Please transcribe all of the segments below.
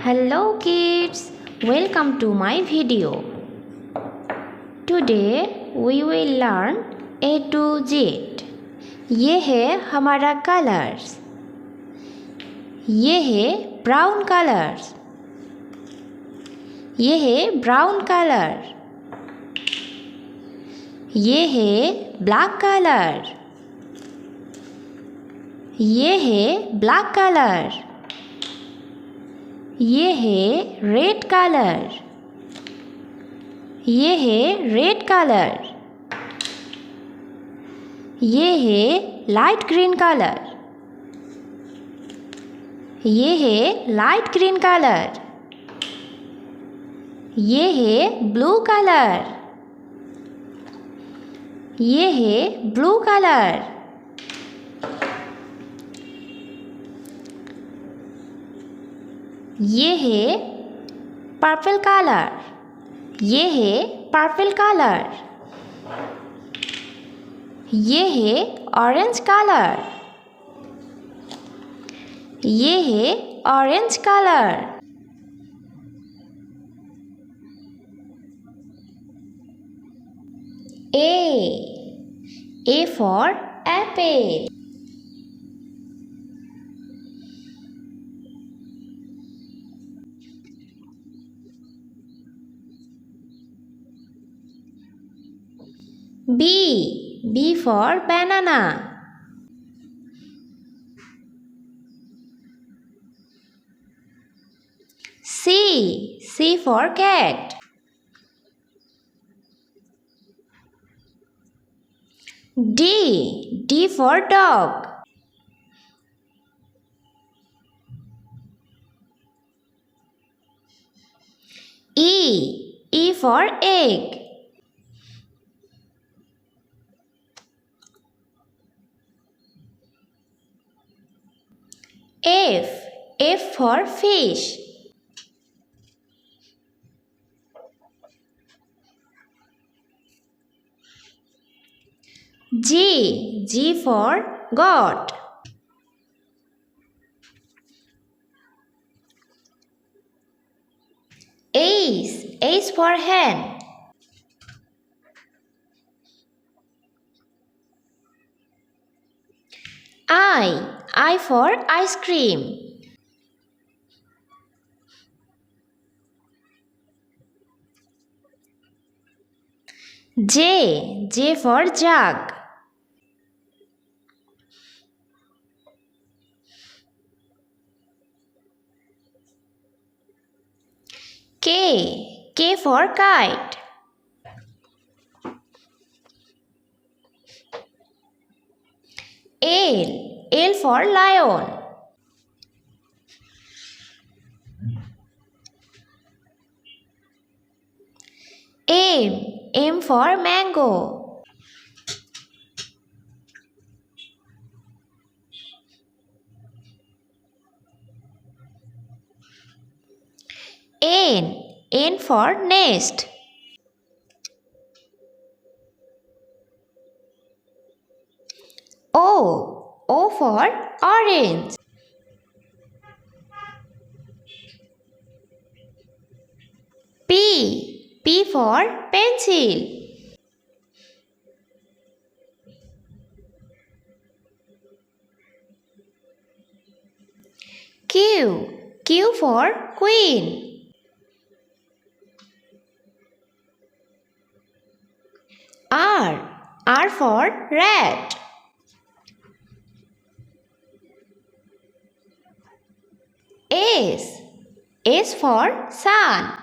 Hello kids, welcome to my video. Today we will learn A to Z. ये है हमारा colours. ये है ब्राउन कलर्स. ये है ब्राउन कलर. ये है ब्लैक कलर. ये है ब्लैक कलर. ये है रेड कलर. ये है रेड कलर. ये है लाइट ग्रीन कलर. ये है लाइट ग्रीन कलर. ये है ब्लू कलर. ये है ब्लू कलर. ये है पर्पल कलर. ये है पर्पल कलर. ये है ऑरेंज कलर. ये है orange colour. A for apple. B for banana. C for cat. D for dog. E for egg. F for fish. G for goat. H for hen. I for ice cream. J for jug. K for kite. L for lion. M for mango. N for nest. O for orange. P for pencil. Q for queen. R for rat. S for sun.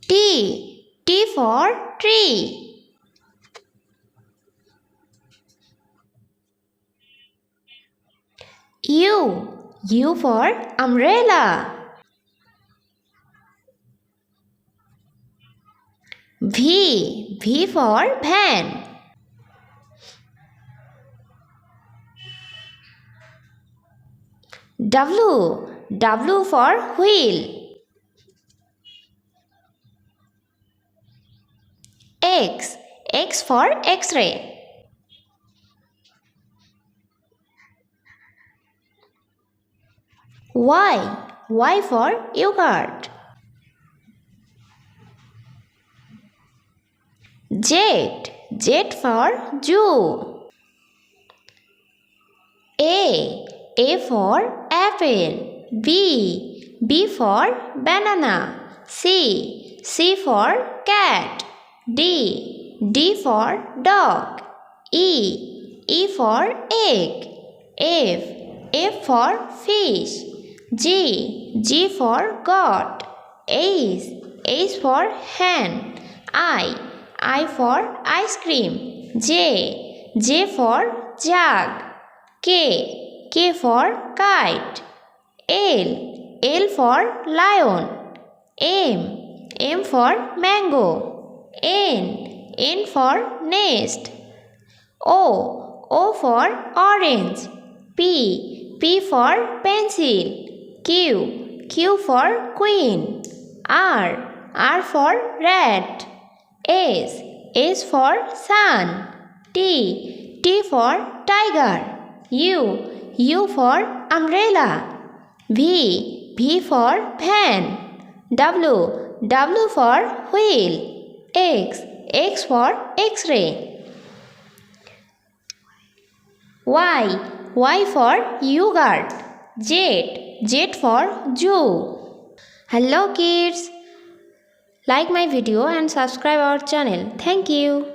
T for tree. U for umbrella. V for van. W for wheel. X for X-ray. Y for yogurt. Z for zoo. A for apple. B for banana. C for cat. D for dog. E for egg. F for fish. G for goat. H for hen. I for ice cream. J for jug. K for kite. L for lion. M for mango. N for nest. O for orange. P for pencil. Q for queen. R for rat. S for sun. T for tiger. U for umbrella. V for van. W for wheel. X for x-ray. Y for yogurt. Z for zoo. Hello kids, like my video and subscribe our channel. Thank you.